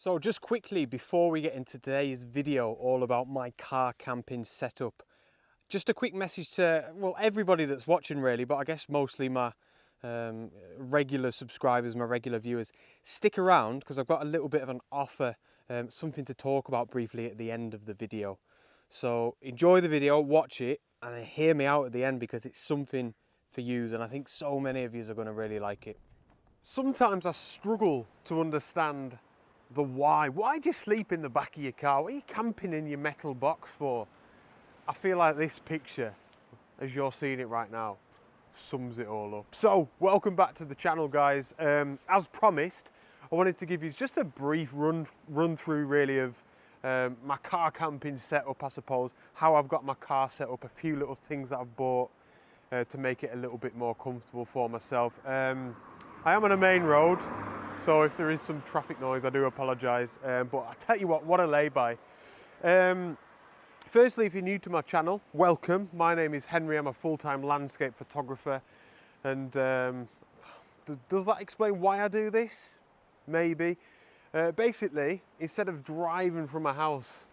So just quickly before we get into today's video all about my car camping setup, just a quick message to, well, everybody that's watching really, but I guess mostly my regular subscribers, my regular viewers. Stick around because I've got a little bit of an offer, something to talk about briefly at the end of the video. So enjoy the video, watch it, and then hear me out at the end because it's something for you, and I think so many of you are going to really like it. Sometimes I struggle to understand the why. Why do you sleep in the back of your car? What are you camping in your metal box for? I feel like this picture, as you're seeing it right now, sums it all up. So, welcome back to the channel, guys. As promised, I wanted to give you just a brief run through really of my car camping setup, I suppose, how I've got my car set up, a few little things that I've bought to make it a little bit more comfortable for myself. I am on a main road, so if there is some traffic noise, I do apologise. But I tell you what a lay-by. Firstly, if you're new to my channel, welcome. My name is Henry. I'm a full-time landscape photographer. And does that explain why I do this? Maybe. Basically, instead of driving from my house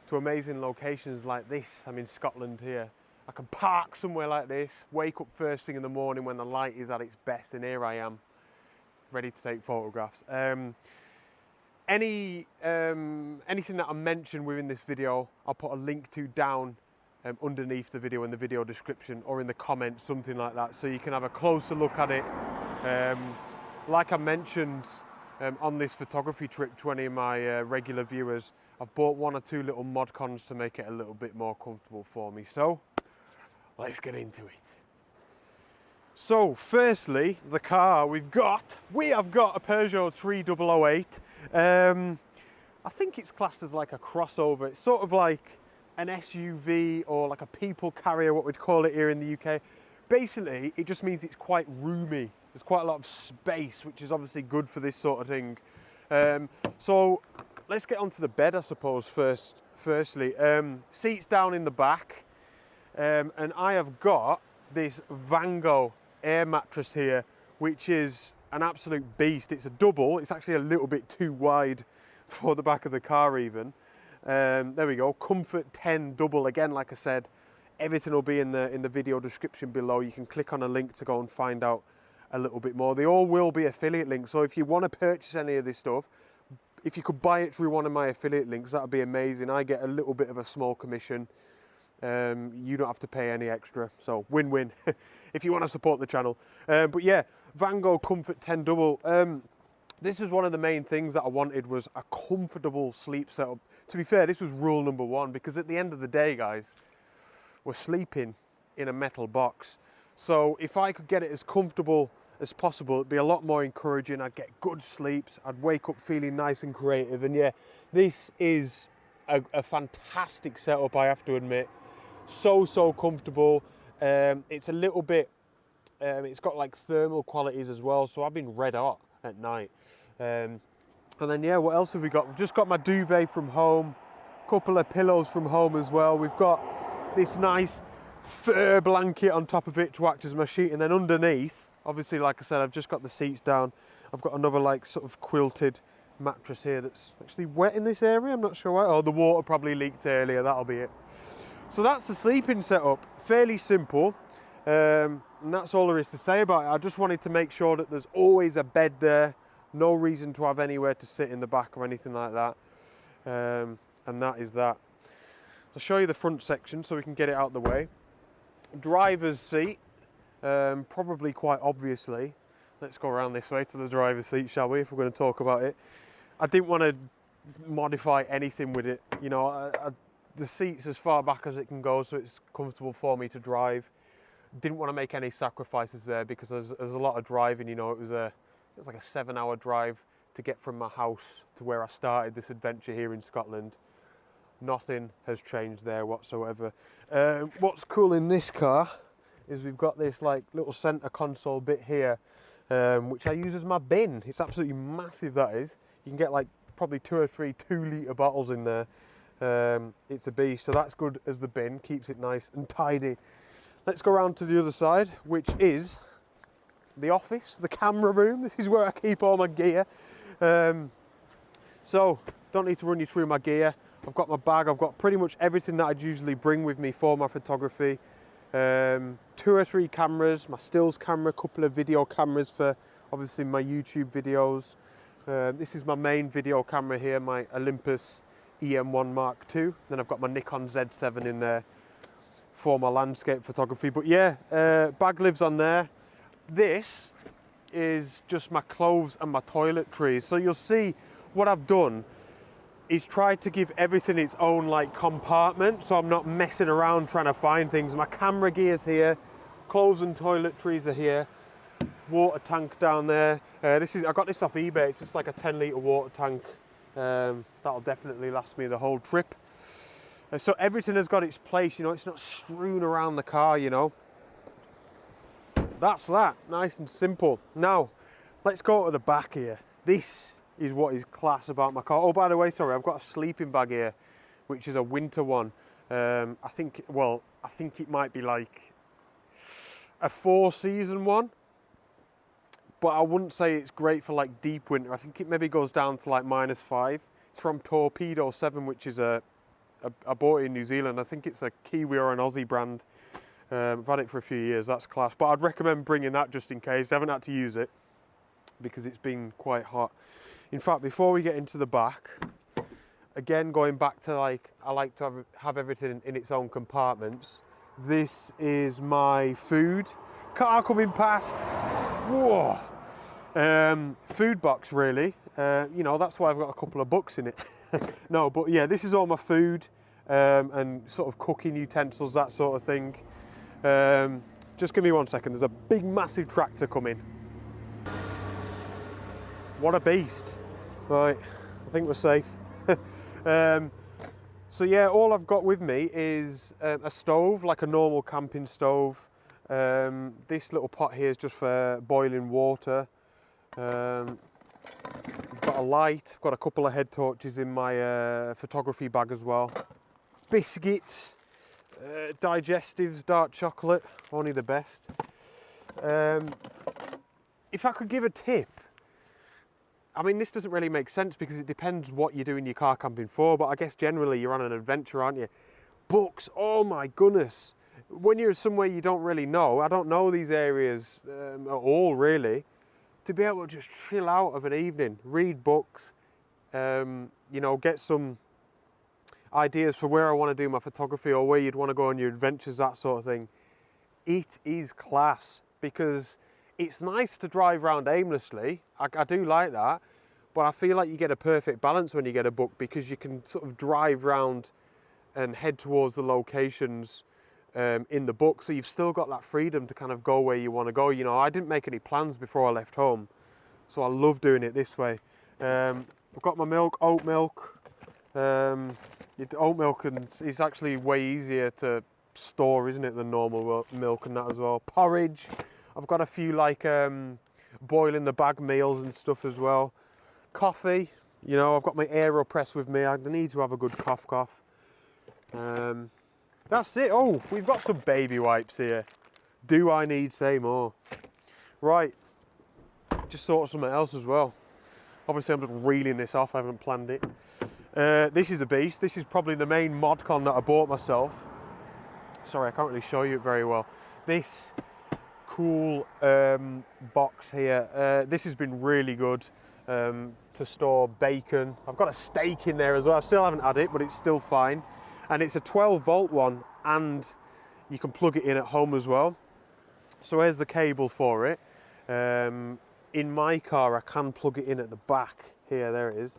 to amazing locations like this, I'm in Scotland here, I can park somewhere like this, wake up first thing in the morning when the light is at its best, and here I am, ready to take photographs. Anything that I mention within this video, I'll put a link to down underneath the video in the video description or in the comments, something like that, so you can have a closer look at it. Like I mentioned on this photography trip to any of my regular viewers, I've bought one or two little mod cons to make it a little bit more comfortable for me. So let's get into it. So firstly, the car we have got a Peugeot 3008. I think it's classed as like a crossover. It's sort of like an SUV or like a people carrier, what we'd call it here in the UK. Basically, it just means it's quite roomy. There's quite a lot of space, which is obviously good for this sort of thing. So let's get onto the bed, I suppose, firstly. Seats down in the back. And I have got this Vango air mattress here, which is an absolute beast. It's a double. It's actually a little bit too wide for the back of the car even. There we go, Comfort 10 double. Again, like I said, everything will be in the video description below. You can click on a link to go and find out a little bit more. They all will be affiliate links, so if you want to purchase any of this stuff, if you could buy it through one of my affiliate links, that would be amazing. I get a little bit of a small commission. You don't have to pay any extra, so win-win if you want to support the channel. But yeah, Vango Comfort 10 double. This is one of the main things that I wanted, was a comfortable sleep setup. To be fair, this was rule number one, because at the end of the day, guys, we're sleeping in a metal box. So if I could get it as comfortable as possible, it'd be a lot more encouraging. I'd get good sleeps. I'd wake up feeling nice and creative. And yeah, this is a fantastic setup, I have to admit. So comfortable. It's a little bit, it's got like thermal qualities as well, so I've been red hot at night. And then yeah, what else have we got? We've just got my duvet from home, a couple of pillows from home as well. We've got this nice fur blanket on top of it to act as my sheet, and then underneath, obviously, like I said, I've just got the seats down. I've got another like sort of quilted mattress here that's actually wet in this area. I'm not sure why. Oh, the water probably leaked earlier, that'll be it. So that's the sleeping setup, fairly simple, and that's all there is to say about it. I just wanted to make sure that there's always a bed there, no reason to have anywhere to sit in the back or anything like that, and that is that. I'll show you the front section so we can get it out of the way. Driver's seat, probably quite obviously. Let's go around this way to the driver's seat, shall we, if we're going to talk about it. I didn't want to modify anything with it, you know. The seat's as far back as it can go, so it's comfortable for me to drive. Didn't want to make any sacrifices there, because there's a lot of driving, you know. It was like a 7-hour drive to get from my house to where I started this adventure here in Scotland. Nothing has changed there whatsoever. What's cool in this car is we've got this like little center console bit here, which I use as my bin. It's absolutely massive, that is. You can get like probably 2 or 3 2-litre bottles in there. It's a beast, so that's good as the bin, keeps it nice and tidy. Let's go around to the other side, which is the office, the camera room. This is where I keep all my gear. So, don't need to run you through my gear. I've got my bag, I've got pretty much everything that I'd usually bring with me for my photography. 2 or 3 cameras, my stills camera, a couple of video cameras for obviously my YouTube videos. This is my main video camera here, my Olympus EM1 Mark II. Then I've got my Nikon Z7 in there for my landscape photography. But yeah, bag lives on there. This is just my clothes and my toiletries. So you'll see what I've done is tried to give everything its own like compartment, so I'm not messing around trying to find things. My camera gear's here, clothes and toiletries are here, water tank down there. I got this off eBay. It's just like a 10-litre water tank. That'll definitely last me the whole trip. So everything has got its place, you know, it's not strewn around the car, you know. That's that, nice and simple. Now, let's go to the back here. This is what is class about my car. Oh, by the way, sorry, I've got a sleeping bag here, which is a winter one. I think it might be like a 4-season one, but I wouldn't say it's great for like deep winter. I think it maybe goes down to like -5. It's from Torpedo 7, which is I bought it in New Zealand. I think it's a Kiwi or an Aussie brand. I've had it for a few years, that's class. But I'd recommend bringing that just in case. I haven't had to use it because it's been quite hot. In fact, before we get into the back, again, going back to like, I like to have everything in its own compartments. This is my food. Car coming past. Whoa. Food box, really. You know, that's why I've got a couple of books in it. No, but yeah, this is all my food and sort of cooking utensils, that sort of thing. Just give me 1 second. There's a big, massive tractor coming. What a beast. Right, I think we're safe. So yeah, all I've got with me is a stove, like a normal camping stove. This little pot here is just for boiling water. I've got a light, I've got a couple of head torches in my photography bag as well. Biscuits, digestives, dark chocolate, only the best. If I could give a tip, I mean, this doesn't really make sense because it depends what you're doing your car camping for, but I guess generally you're on an adventure, aren't you? Books, oh my goodness. When you're somewhere you don't really know, I don't know these areas at all really, to be able to just chill out of an evening, read books, you know, get some ideas for where I want to do my photography or where you'd want to go on your adventures, that sort of thing. It is class because it's nice to drive around aimlessly. I do like that, but I feel like you get a perfect balance when you get a book because you can sort of drive around and head towards the locations in the book, so you've still got that freedom to kind of go where you want to go. You know, I didn't make any plans before I left home, so I love doing it this way. I've got my milk, oat milk. Oat milk is actually way easier to store, isn't it, than normal milk and that as well. Porridge. I've got a few like boil in the bag meals and stuff as well. Coffee, you know, I've got my AeroPress with me. I need to have a good cough. That's it. Oh, we've got some baby wipes here. Do I need say more? Right, just thought of something else as well. Obviously I'm just reeling this off, I haven't planned it. This is a beast. This is probably the main mod con that I bought myself. Sorry, I can't really show you it very well. This cool box here. This has been really good to store bacon. I've got a steak in there as well. I still haven't had it, but it's still fine. And it's a 12-volt one, and you can plug it in at home as well. So here's the cable for it. In my car, I can plug it in at the back here. There it is,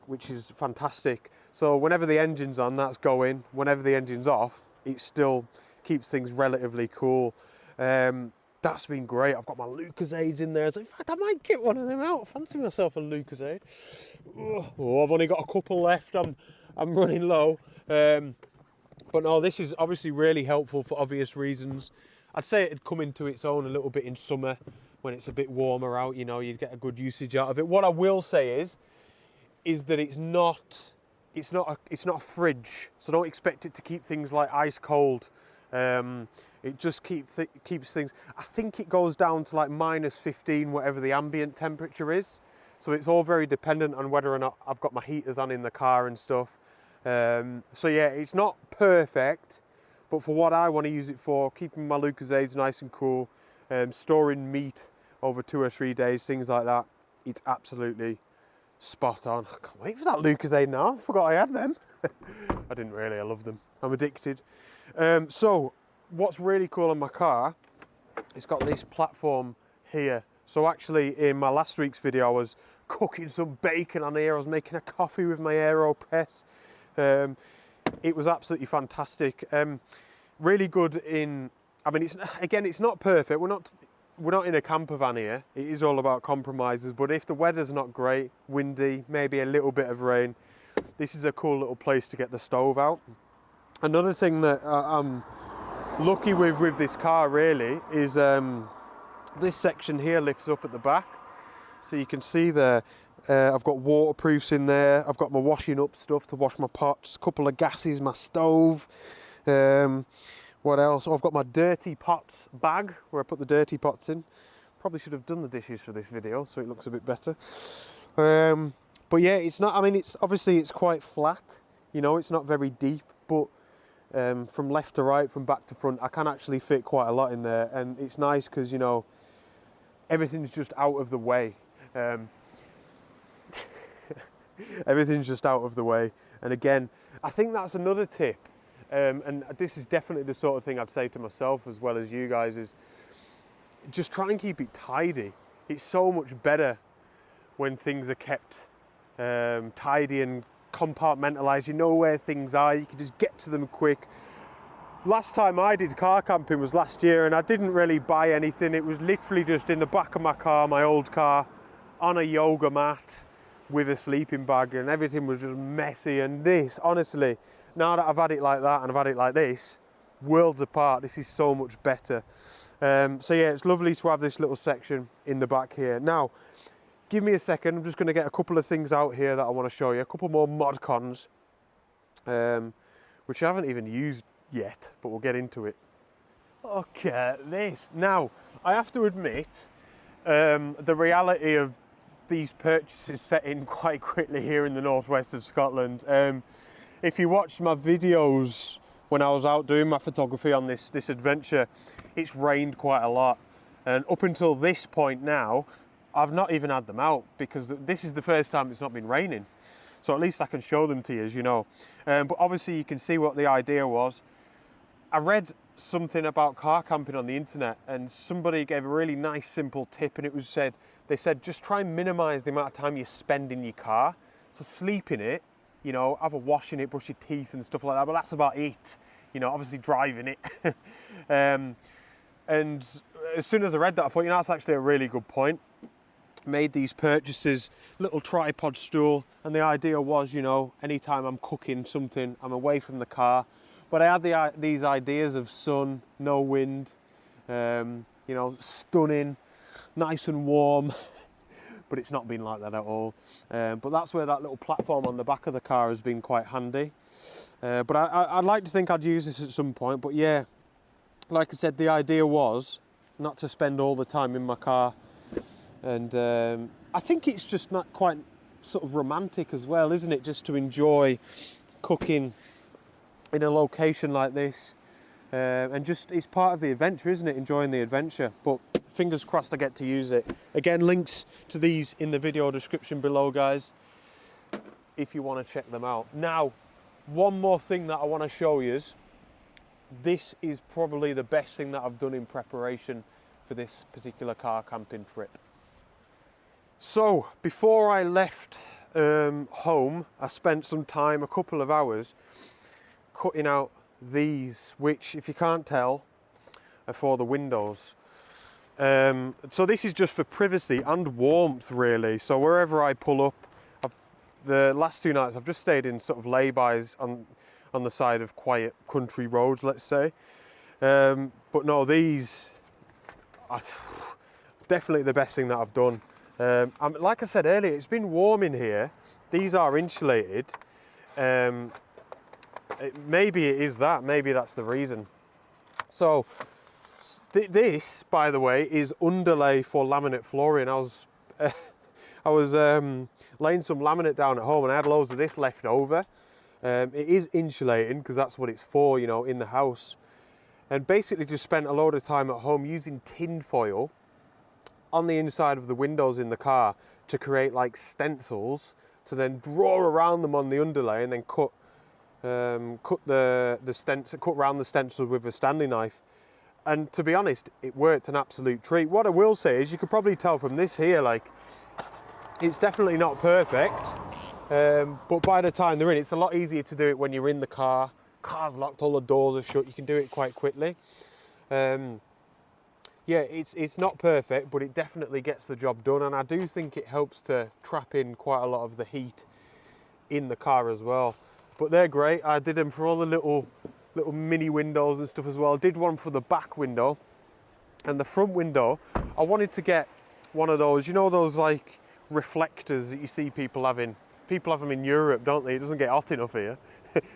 which is fantastic. So whenever the engine's on, that's going. Whenever the engine's off, it still keeps things relatively cool. That's been great. I've got my Lucozades in there. So in fact, I might get one of them out. I fancy myself a Lucozade. Oh, I've only got a couple left. I'm running low. But no, this is obviously really helpful for obvious reasons. I'd say it'd come into its own a little bit in summer when it's a bit warmer out. You know, you'd get a good usage out of it. What I will say is that it's not a fridge, so don't expect it to keep things like ice cold. It just keeps things. I think it goes down to like -15, whatever the ambient temperature is. So it's all very dependent on whether or not I've got my heaters on in the car and stuff. So yeah, it's not perfect, but for what I want to use it for, keeping my Lucozades nice and cool, storing meat over 2 or 3 days, things like that, it's absolutely spot on. I can't wait for that Lucozade now. I forgot I had them. I didn't really, I love them. I'm addicted. So what's really cool on my car, it's got this platform here. So actually in my last week's video, I was cooking some bacon on here. I was making a coffee with my AeroPress. It was absolutely fantastic. Really good in, I mean, it's not perfect. We're not in a camper van here. It is all about compromises, but if the weather's not great, windy, maybe a little bit of rain, this is a cool little place to get the stove out. Another thing that I'm lucky with this car really is this section here lifts up at the back. So you can see there, I've got waterproofs in there. I've got my washing up stuff to wash my pots, a couple of gases, my stove. What else? Oh, I've got my dirty pots bag where I put the dirty pots in. Probably should have done the dishes for this video so it looks a bit better. But yeah, it's not, I mean, it's obviously it's quite flat, you know, it's not very deep, but from left to right, from back to front, I can actually fit quite a lot in there, and it's nice because, you know, everything's just out of the way. Everything's just out of the way. And again, I think that's another tip. And this is definitely the sort of thing I'd say to myself as well as you guys, is just try and keep it tidy. It's so much better when things are kept tidy and compartmentalized. You know where things are, you can just get to them quick. Last time I did car camping was last year, and I didn't really buy anything. It was literally just in the back of my car, my old car, on a yoga mat with a sleeping bag, and everything was just messy. And this, honestly, now that I've had it like that and I've had it like this, worlds apart. This is so much better. So yeah, it's lovely to have this little section in the back here. Now, give me a second. I'm just going to get a couple of things out here that I want to show you. A couple more mod cons, which I haven't even used yet, but we'll get into it. Look at this. Now, I have to admit, the reality of these purchases set in quite quickly here in the northwest of Scotland. If you watched my videos when I was out doing my photography on this adventure, it's rained quite a lot. And up until this point now, I've not even had them out because this is the first time it's not been raining. So at least I can show them to you, as you know. But obviously you can see what the idea was. I read something about car camping on the internet, and somebody gave a really nice simple tip, and it was they said just try and minimize the amount of time you spend in your car. So sleep in it, you know, have a wash in it, brush your teeth and stuff like that, but that's about it. You know, obviously driving it. And as soon as I read that, I thought, you know, that's actually a really good point. Made these purchases, little tripod stool, and the idea was, you know, anytime I'm cooking something, I'm away from the car. But I had these ideas of sun, no wind, you know, stunning, nice and warm, but it's not been like that at all. But that's where that little platform on the back of the car has been quite handy. But I'd like to think I'd use this at some point. But yeah, like I said, the idea was not to spend all the time in my car. And I think it's just not quite sort of romantic as well, isn't it? Just to enjoy cooking in a location like this, and just it's part of the adventure, isn't it? Enjoying the adventure. But fingers crossed I get to use it. Again, links to these in the video description below, guys, if you want to check them out. Now, one more thing that I want to show you is this is probably the best thing that I've done in preparation for this particular car camping trip. So before I left home, I spent some time, a couple of hours, cutting out these, which, if you can't tell, are for the windows. So this is just for privacy and warmth, really. So wherever I pull up, the last 2 nights I've just stayed in sort of lay-bys on the side of quiet country roads, let's say. But no, these are definitely the best thing that I've done. Like I said earlier, it's been warm in here. These are insulated. Maybe it is that. Maybe that's the reason. So this, by the way, is underlay for laminate flooring. I I was laying some laminate down at home and I had loads of this left over. It is insulating because that's what it's for, you know, in the house. And basically just spent a load of time at home using tin foil on the inside of the windows in the car to create like stencils to then draw around them on the underlay and then cut around the stencil with a Stanley knife. And to be honest, it worked an absolute treat. What I will say is, you could probably tell from this here, like, it's definitely not perfect, but by the time they're in, it's a lot easier to do it when you're in the car. Car's locked, all the doors are shut, you can do it quite quickly. Yeah, it's not perfect, but it definitely gets the job done, and I do think it helps to trap in quite a lot of the heat in the car as well. But they're great. I did them for all the little mini windows and stuff as well. I did one for the back window, and the front window, I wanted to get one of those, you know, those like reflectors that you see people having. People have them in Europe, don't they? It doesn't get hot enough here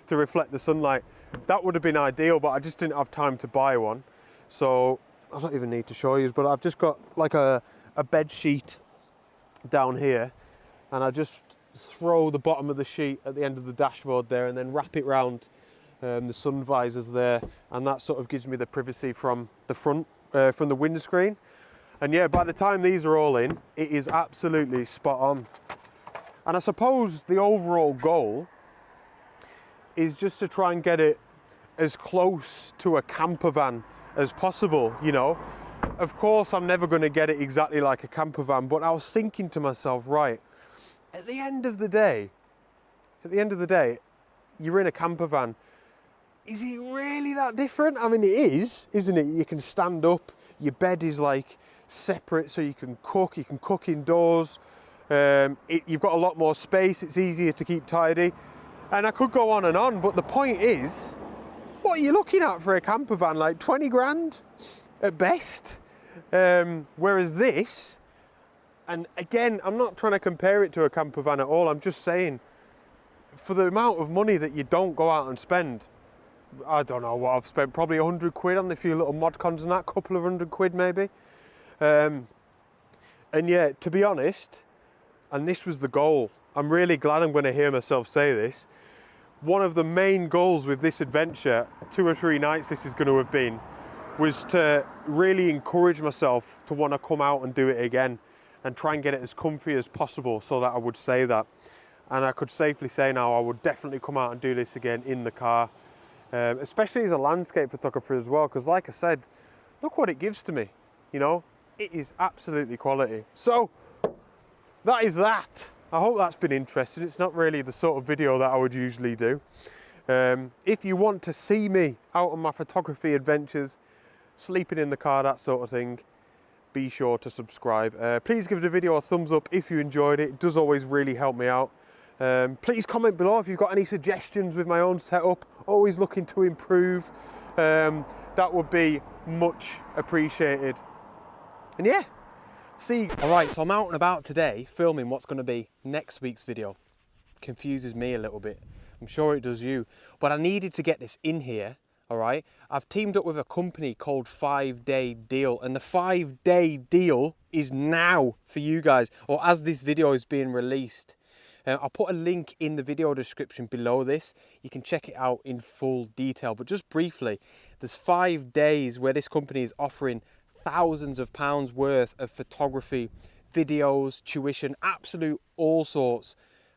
to reflect the sunlight. That would have been ideal, but I just didn't have time to buy one. So I don't even need to show you, but I've just got like a bed sheet down here, and I just throw the bottom of the sheet at the end of the dashboard there and then wrap it round the sun visors there, and that sort of gives me the privacy from the front, from the windscreen. And yeah, by the time these are all in, it is absolutely spot on. And I suppose the overall goal is just to try and get it as close to a camper van as possible, you know. Of course, I'm never going to get it exactly like a camper van, but I was thinking to myself, right, at the end of the day, you're in a camper van. Is it really that different? I mean, it is, isn't it? You can stand up, your bed is like separate so you can cook indoors. You've got a lot more space, it's easier to keep tidy. And I could go on, but the point is, what are you looking at for a camper van? Like 20 grand at best. Whereas this, and again, I'm not trying to compare it to a camper van at all, I'm just saying, for the amount of money that you don't go out and spend, I don't know what I've spent, probably 100 quid on a few little mod cons and that, couple of 100 quid maybe. And yeah, to be honest, and this was the goal, I'm really glad I'm going to hear myself say this, one of the main goals with this adventure, 2 or 3 nights this is going to have been, was to really encourage myself to want to come out and do it again and try and get it as comfy as possible, so that I would say that. And I could safely say now I would definitely come out and do this again in the car, especially as a landscape photographer as well, because like I said, look what it gives to me, you know, it is absolutely quality. So that is that. I hope that's been interesting. It's not really the sort of video that I would usually do. If you want to see me out on my photography adventures, sleeping in the car, that sort of thing, be sure to subscribe. Please give the video a thumbs up if you enjoyed it. It does always really help me out. Please comment below if you've got any suggestions with my own setup. Always looking to improve. That would be much appreciated. And yeah. Alright, so I'm out and about today filming what's going to be next week's video. Confuses me a little bit. I'm sure it does you. But I needed to get this in here, alright? I've teamed up with a company called 5 Day Deal, and the 5 Day Deal is now for you guys, or as this video is being released. I'll put a link in the video description below this. You can check it out in full detail. But just briefly, there's 5 days where this company is offering thousands of pounds worth of photography, videos, tuition, absolute all sorts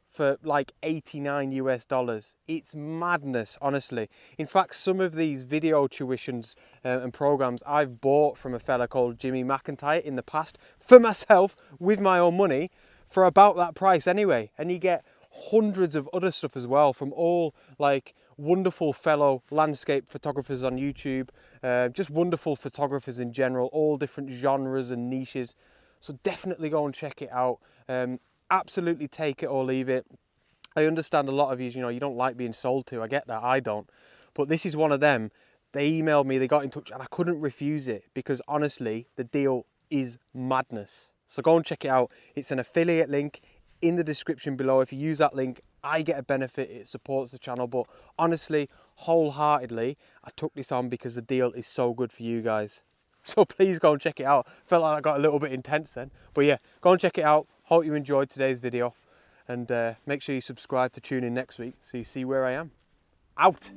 for like $89 US. It's madness, honestly. In fact, some of these video tuitions and programs I've bought from a fella called Jimmy McIntyre in the past for myself with my own money for about that price anyway. And you get hundreds of other stuff as well from all like wonderful fellow landscape photographers on YouTube, just wonderful photographers in general, all different genres and niches. So definitely go and check it out. Absolutely take it or leave it. I understand a lot of you, you don't like being sold to. I get that, I don't. But this is one of them. They emailed me, they got in touch, and I couldn't refuse it because honestly, the deal is madness. So go and check it out. It's an affiliate link in the description below. If you use that link, I get a benefit, it supports the channel, but honestly, wholeheartedly, I took this on because the deal is so good for you guys. So please go and check it out. Felt like I got a little bit intense then, but yeah, go and check it out. Hope you enjoyed today's video, and make sure you subscribe to tune in next week so you see where I am. Out!